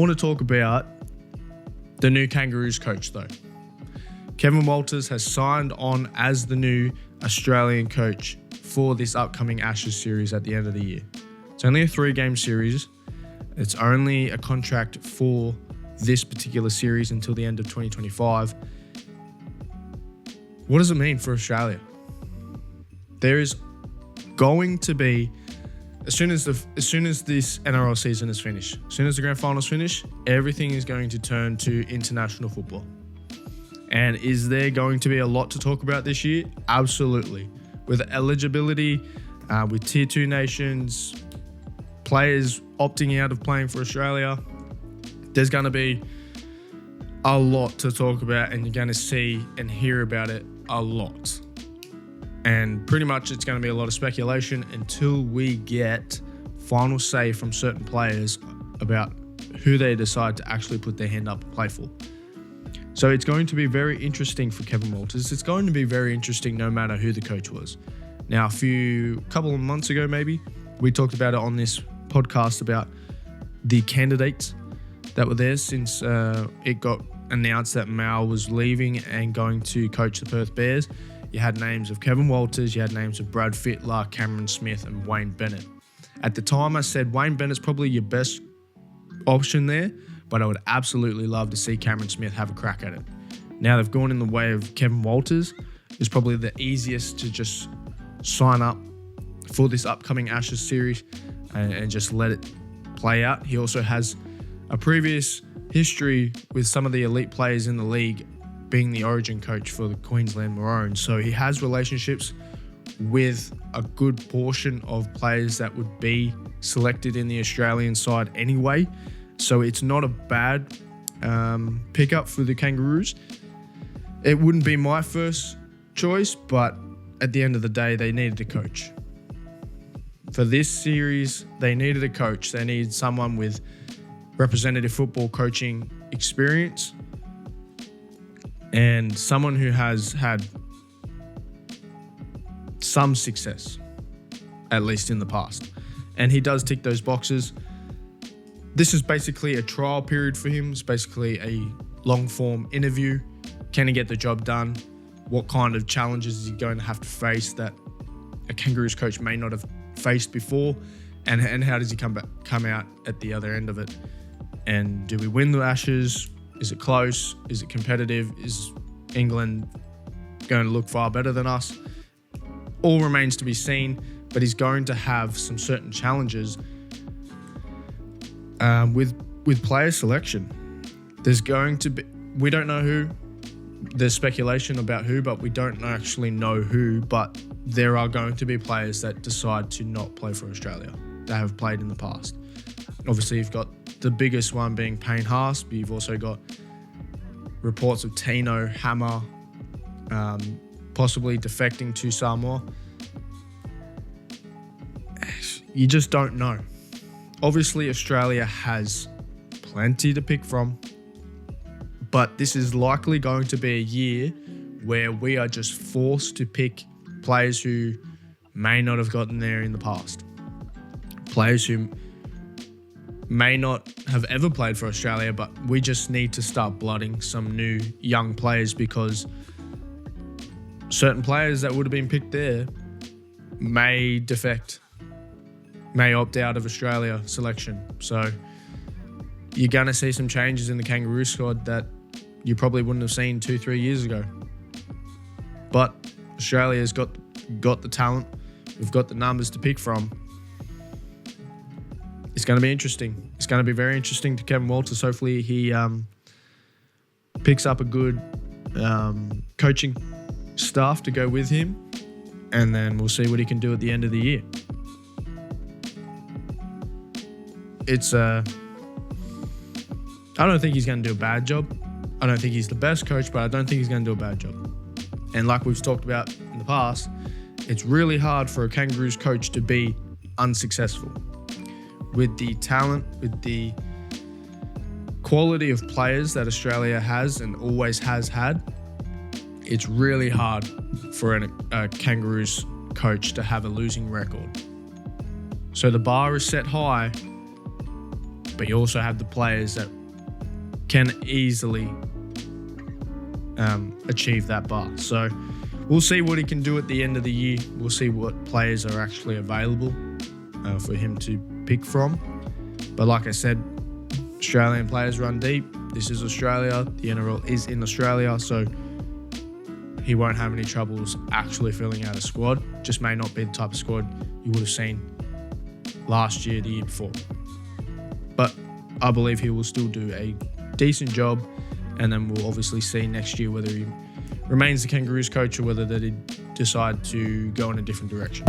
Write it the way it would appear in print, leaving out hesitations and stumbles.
I want to talk about the new Kangaroos coach though. Kevin Walters has signed on as the new Australian coach for this upcoming Ashes series at the end of the year. It's only a 3-game series. It's only a contract for this particular series until the end of 2025. What does it mean for Australia? There is going to be, as soon as this NRL season is finished, as soon as the grand finals finish, everything is going to turn to international football. And is there going to be a lot to talk about this year? Absolutely. With eligibility, with Tier 2 nations, players opting out of playing for Australia, there's going to be a lot to talk about, and you're going to see and hear about it a lot. And pretty much it's going to be a lot of speculation until we get final say from certain players about who they decide to actually put their hand up and play for. So it's going to be very interesting for Kevin Walters. It's going to be very interesting no matter who the coach was. Now, a couple of months ago maybe, we talked about it on this podcast about the candidates that were there since it got announced that Mal was leaving and going to coach the Perth Bears. You had names of Kevin Walters, you had names of Brad Fittler, Cameron Smith and Wayne Bennett. At the time I said Wayne Bennett's probably your best option there, but I would absolutely love to see Cameron Smith have a crack at it. Now they've gone in the way of Kevin Walters. It's probably the easiest to just sign up for this upcoming Ashes series and just let it play out. He also has a previous history with some of the elite players in the league, being the origin coach for the Queensland Maroons. So he has relationships with a good portion of players that would be selected in the Australian side anyway. So it's not a bad pickup for the Kangaroos. It wouldn't be my first choice, but at the end of the day, they needed a coach. For this series, they needed a coach. They needed someone with representative football coaching experience and someone who has had some success, at least in the past. And he does tick those boxes. This is basically a trial period for him. It's basically a long-form interview. Can he get the job done? What kind of challenges is he going to have to face that a Kangaroos coach may not have faced before? And how does he come out at the other end of it? And do we win the Ashes? Is it close? Is it competitive? Is England going to look far better than us? All remains to be seen, but he's going to have some certain challenges with player selection. There's going to be, we don't know who, there's speculation about who, but we don't actually know who, but there are going to be players that decide to not play for Australia that have played in the past. Obviously, you've got the biggest one being Payne Haas, but you've also got reports of Tino, Hammer, possibly defecting to Samoa. You just don't know. Obviously, Australia has plenty to pick from, but this is likely going to be a year where we are just forced to pick players who may not have gotten there in the past. Players who may not have ever played for Australia, but we just need to start blooding some new young players because certain players that would have been picked there may defect, may opt out of Australia selection. So you're going to see some changes in the Kangaroo squad that you probably wouldn't have seen 2-3 years ago. But Australia's got the talent. We've got the numbers to pick from. It's going to be interesting. It's going to be very interesting to Kevin Walters. Hopefully he picks up a good coaching staff to go with him, and then we'll see what he can do at the end of the year. I don't think he's going to do a bad job. I don't think he's the best coach, but I don't think he's going to do a bad job. And like we've talked about in the past, it's really hard for a Kangaroos coach to be unsuccessful. With the talent, with the quality of players that Australia has and always has had, it's really hard for a Kangaroos coach to have a losing record. So the bar is set high, but you also have the players that can easily achieve that bar. So we'll see what he can do at the end of the year. We'll see what players are actually available for him to pick from. But like I said, Australian players run deep. This is Australia. The NRL is in Australia, so he won't have any troubles actually filling out a squad. Just may not be the type of squad you would have seen last year, the year before. But I believe he will still do a decent job, and then we'll obviously see next year whether he remains the Kangaroos coach or whether they decide to go in a different direction.